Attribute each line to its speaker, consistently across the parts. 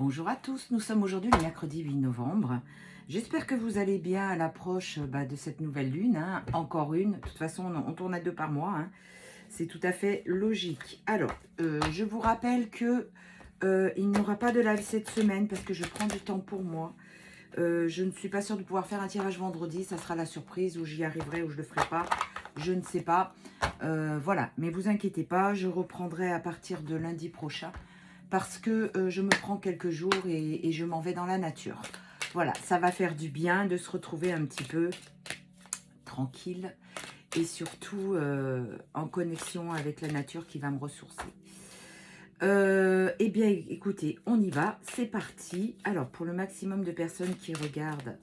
Speaker 1: Bonjour à tous, nous sommes aujourd'hui le mercredi 8 novembre. J'espère que vous allez bien à l'approche de cette nouvelle lune, hein. Encore une, de toute façon on tourne à 2 par mois, hein. C'est tout à fait logique. Alors, je vous rappelle que il n'y aura pas de live cette semaine parce que je prends du temps pour moi. Je ne suis pas sûre de pouvoir faire un tirage vendredi, ça sera la surprise, ou j'y arriverai ou je ne le ferai pas, je ne sais pas. Voilà, mais vous inquiétez pas, je reprendrai à partir de lundi prochain parce que je me prends quelques jours et je m'en vais dans la nature. Voilà, ça va faire du bien de se retrouver un petit peu tranquille et surtout en connexion avec la nature qui va me ressourcer. Eh bien, écoutez, on y va, c'est parti. Alors, pour le maximum de personnes qui regardent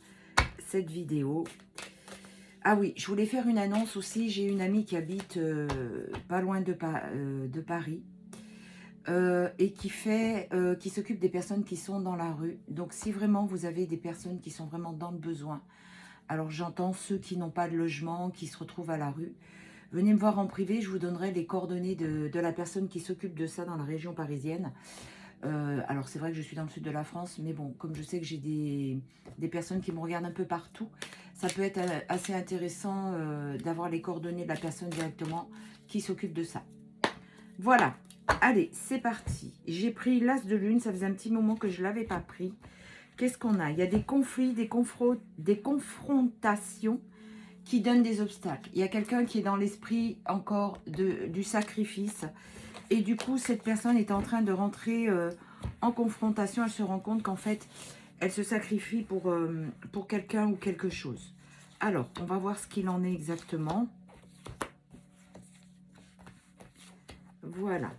Speaker 1: cette vidéo... Ah oui, je voulais faire une annonce aussi. J'ai une amie qui habite pas loin de Paris. Et qui s'occupe des personnes qui sont dans la rue. Donc, si vraiment vous avez des personnes qui sont vraiment dans le besoin, alors j'entends ceux qui n'ont pas de logement, qui se retrouvent à la rue, venez me voir en privé, je vous donnerai les coordonnées de la personne qui s'occupe de ça dans la région parisienne. Alors, c'est vrai que je suis dans le sud de la France, mais bon, comme je sais que j'ai des personnes qui me regardent un peu partout, ça peut être assez intéressant d'avoir les coordonnées de la personne directement qui s'occupe de ça. Voilà. Allez, c'est parti. J'ai pris l'as de lune, ça faisait un petit moment que je ne l'avais pas pris. Qu'est-ce qu'on a? Il y a des conflits, des confrontations qui donnent des obstacles. Il y a quelqu'un qui est dans l'esprit encore du sacrifice. Et du coup, cette personne est en train de rentrer en confrontation. Elle se rend compte qu'en fait, elle se sacrifie pour quelqu'un ou quelque chose. Alors, on va voir ce qu'il en est exactement. Voilà.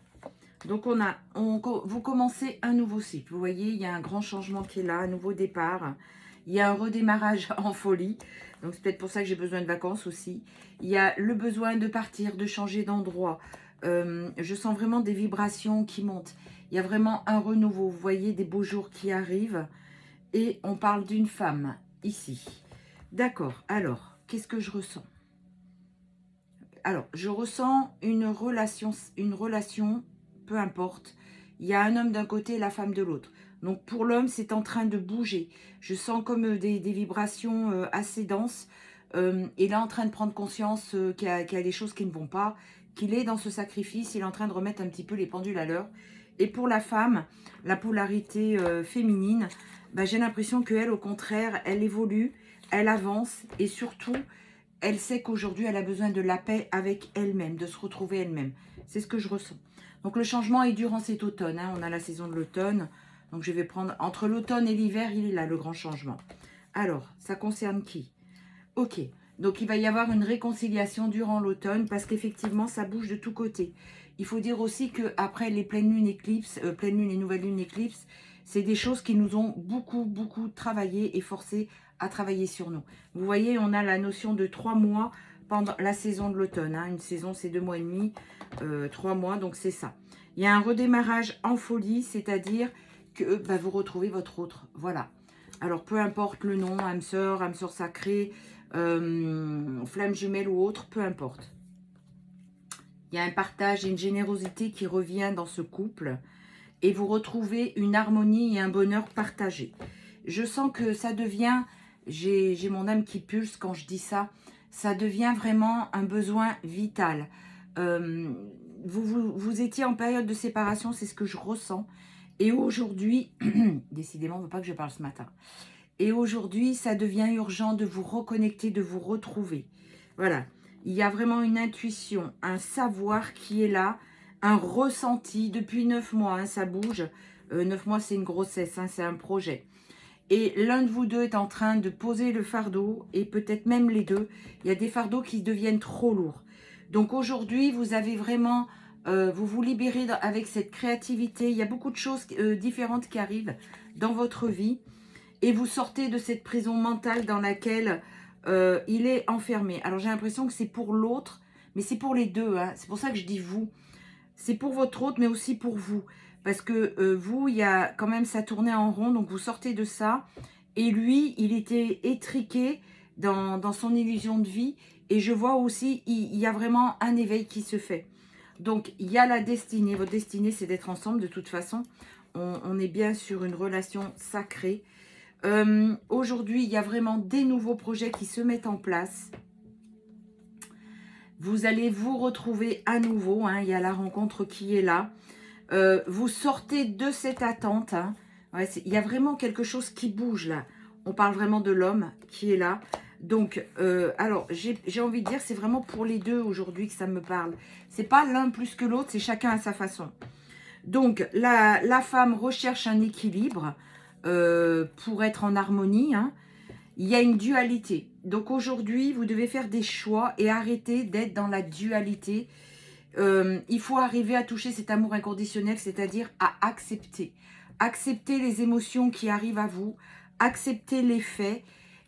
Speaker 1: Donc, vous commencez un nouveau cycle. Vous voyez, il y a un grand changement qui est là, un nouveau départ. Il y a un redémarrage en folie. Donc, c'est peut-être pour ça que j'ai besoin de vacances aussi. Il y a le besoin de partir, de changer d'endroit. Je sens vraiment des vibrations qui montent. Il y a vraiment un renouveau. Vous voyez, des beaux jours qui arrivent. Et on parle d'une femme, ici. D'accord. Alors, qu'est-ce que je ressens? Alors, je ressens une relation, peu importe. Il y a un homme d'un côté et la femme de l'autre. Donc, pour l'homme, c'est en train de bouger. Je sens comme des vibrations assez denses. Il est en train de prendre conscience qu'il y a des choses qui ne vont pas, qu'il est dans ce sacrifice. Il est en train de remettre un petit peu les pendules à l'heure. Et pour la femme, la polarité féminine, j'ai l'impression qu'elle, au contraire, elle évolue, elle avance et surtout... elle sait qu'aujourd'hui, elle a besoin de la paix avec elle-même, de se retrouver elle-même. C'est ce que je ressens. Donc, le changement est durant cet automne, hein. On a la saison de l'automne. Donc, je vais prendre... entre l'automne et l'hiver, il est là, le grand changement. Alors, ça concerne qui? Ok. Donc, il va y avoir une réconciliation durant l'automne parce qu'effectivement, ça bouge de tous côtés. Il faut dire aussi qu'après les pleines lunes éclipses, pleines lunes et nouvelles lunes éclipses, c'est des choses qui nous ont beaucoup travaillé et forcé à travailler sur nous. Vous voyez, on a la notion de 3 mois pendant la saison de l'automne, hein. Une saison, c'est 2 mois et demi, 3 mois, donc c'est ça. Il y a un redémarrage en folie, c'est-à-dire que vous retrouvez votre autre. Voilà. Alors, peu importe le nom, âme sœur sacrée, flamme jumelle ou autre, peu importe. Il y a un partage et une générosité qui revient dans ce couple et vous retrouvez une harmonie et un bonheur partagé. Je sens que ça devient, j'ai mon âme qui pulse quand je dis ça, ça devient vraiment un besoin vital. Vous étiez en période de séparation, c'est ce que je ressens. Et aujourd'hui, décidément, on ne veut pas que je parle ce matin. Et aujourd'hui, ça devient urgent de vous reconnecter, de vous retrouver. Voilà. Il y a vraiment une intuition, un savoir qui est là, un ressenti. Depuis 9 mois, hein, ça bouge. 9 mois, c'est une grossesse, hein, c'est un projet. Et l'un de vous deux est en train de poser le fardeau, et peut-être même les deux. Il y a des fardeaux qui deviennent trop lourds. Donc aujourd'hui, vous avez vraiment... vous vous libérez avec cette créativité. Il y a beaucoup de choses différentes qui arrivent dans votre vie. Et vous sortez de cette prison mentale dans laquelle il est enfermé. Alors j'ai l'impression que c'est pour l'autre, mais c'est pour les deux, hein. C'est pour ça que je dis vous. C'est pour votre autre, mais aussi pour vous. Parce que vous, il y a quand même ça tournait en rond, donc vous sortez de ça. Et lui, il était étriqué dans son illusion de vie. Et je vois aussi, il y a vraiment un éveil qui se fait. Donc, il y a la destinée. Votre destinée, c'est d'être ensemble de toute façon. on est bien sur une relation sacrée. Aujourd'hui, il y a vraiment des nouveaux projets qui se mettent en place. Vous allez vous retrouver à nouveau, hein, il y a la rencontre qui est là. Vous sortez de cette attente. Hein. Ouais, il y a vraiment quelque chose qui bouge là. On parle vraiment de l'homme qui est là. Donc, alors, j'ai envie de dire, c'est vraiment pour les deux aujourd'hui que ça me parle. C'est pas l'un plus que l'autre, c'est chacun à sa façon. Donc, la femme recherche un équilibre pour être en harmonie. Hein. Il y a une dualité. Donc, aujourd'hui, vous devez faire des choix et arrêter d'être dans la dualité. Il faut arriver à toucher cet amour inconditionnel, c'est-à-dire à accepter. Accepter les émotions qui arrivent à vous, accepter les faits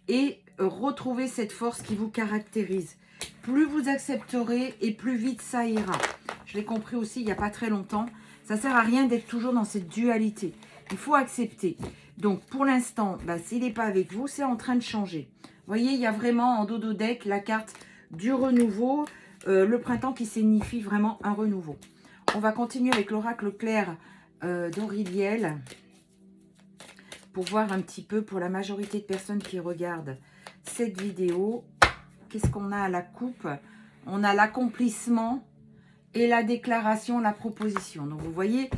Speaker 1: et retrouver cette force qui vous caractérise. Plus vous accepterez et plus vite ça ira. Je l'ai compris aussi il n'y a pas très longtemps. Ça ne sert à rien d'être toujours dans cette dualité. Il faut accepter. Donc pour l'instant, s'il n'est pas avec vous, c'est en train de changer. Vous voyez, il y a vraiment en dos de deck la carte du renouveau. Le printemps qui signifie vraiment un renouveau. On va continuer avec l'oracle clair d'Auriliel pour voir un petit peu pour la majorité de personnes qui regardent cette vidéo. Qu'est-ce qu'on a à la coupe? On a l'accomplissement et la déclaration, la proposition. Donc vous voyez,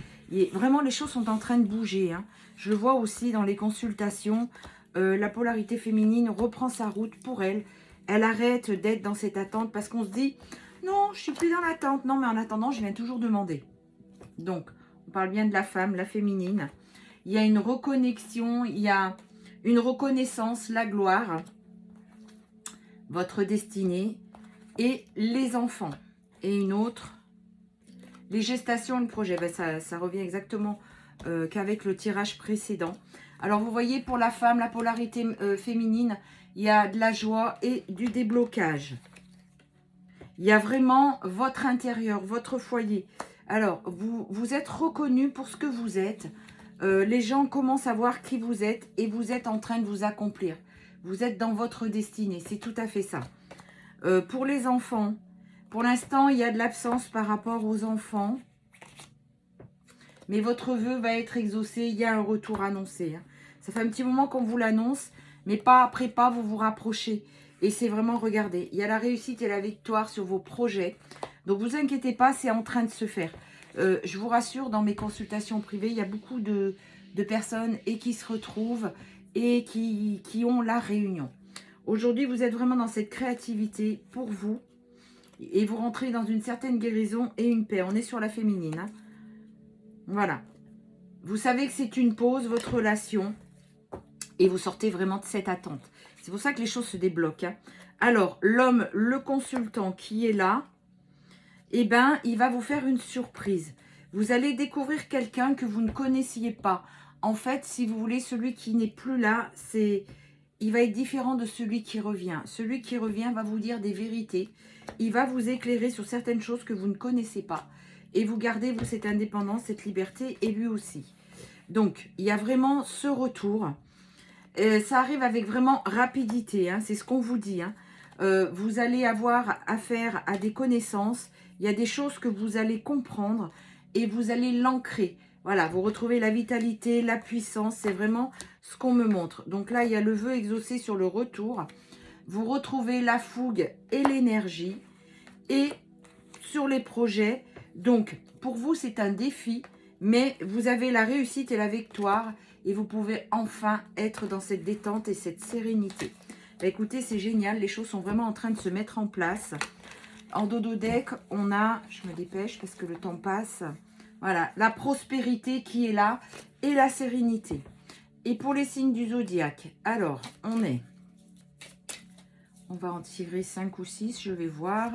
Speaker 1: vraiment les choses sont en train de bouger. Hein. Je le vois aussi dans les consultations. La polarité féminine reprend sa route pour elle. Elle arrête d'être dans cette attente parce qu'on se dit « Non, je suis plus dans l'attente. Non, mais en attendant, je viens toujours demander. » Donc, on parle bien de la femme, la féminine. Il y a une reconnexion, il y a une reconnaissance, la gloire, votre destinée et les enfants. Et une autre, les gestations, le projet. Ça revient exactement qu'avec le tirage précédent. Alors, vous voyez, pour la femme, la polarité féminine, il y a de la joie et du déblocage. Il y a vraiment votre intérieur, votre foyer. Alors, vous êtes reconnu pour ce que vous êtes. Les gens commencent à voir qui vous êtes et vous êtes en train de vous accomplir. Vous êtes dans votre destinée, c'est tout à fait ça. Pour les enfants, pour l'instant, il y a de l'absence par rapport aux enfants. Mais votre vœu va être exaucé, il y a un retour annoncé. Hein. Ça fait un petit moment qu'on vous l'annonce, mais pas après pas, vous vous rapprochez. Et c'est vraiment, regardez, il y a la réussite et la victoire sur vos projets. Donc, vous inquiétez pas, c'est en train de se faire. Je vous rassure, dans mes consultations privées, il y a beaucoup de personnes et qui se retrouvent et qui ont la réunion. Aujourd'hui, vous êtes vraiment dans cette créativité pour vous. Et vous rentrez dans une certaine guérison et une paix. On est sur la féminine. Hein. Voilà. Vous savez que c'est une pause, votre relation. Et vous sortez vraiment de cette attente. C'est pour ça que les choses se débloquent. Hein. Alors, l'homme, le consultant qui est là, eh ben, il va vous faire une surprise. Vous allez découvrir quelqu'un que vous ne connaissiez pas. En fait, si vous voulez, celui qui n'est plus là, il va être différent de celui qui revient. Celui qui revient va vous dire des vérités. Il va vous éclairer sur certaines choses que vous ne connaissez pas. Et vous gardez, vous, cette indépendance, cette liberté, et lui aussi. Donc, il y a vraiment ce retour. Ça arrive avec vraiment rapidité, hein, c'est ce qu'on vous dit. Hein. Vous allez avoir affaire à des connaissances. Il y a des choses que vous allez comprendre et vous allez l'ancrer. Voilà, vous retrouvez la vitalité, la puissance, c'est vraiment ce qu'on me montre. Donc là, il y a le vœu exaucé sur le retour. Vous retrouvez la fougue et l'énergie. Et sur les projets, donc pour vous, c'est un défi, mais vous avez la réussite et la victoire et vous pouvez enfin être dans cette détente et cette sérénité. Bah, écoutez, c'est génial, les choses sont vraiment en train de se mettre en place. En dodo deck, on a, je me dépêche parce que le temps passe, voilà, la prospérité qui est là et la sérénité. Et pour les signes du zodiaque, alors, on va en tirer 5 ou 6, je vais voir.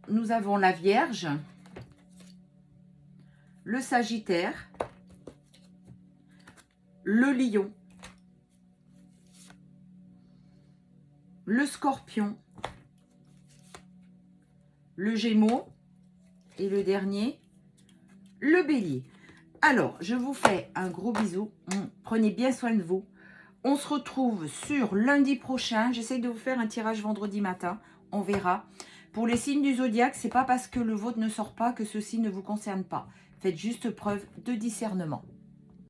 Speaker 1: Nous avons la Vierge, le Sagittaire, le Lion, le Scorpion, le Gémeaux et le dernier, le Bélier. Alors, je vous fais un gros bisou. Prenez bien soin de vous. On se retrouve sur lundi prochain. J'essaie de vous faire un tirage vendredi matin. On verra. Pour les signes du zodiaque, c'est pas parce que le vôtre ne sort pas que ceci ne vous concerne pas. Faites juste preuve de discernement.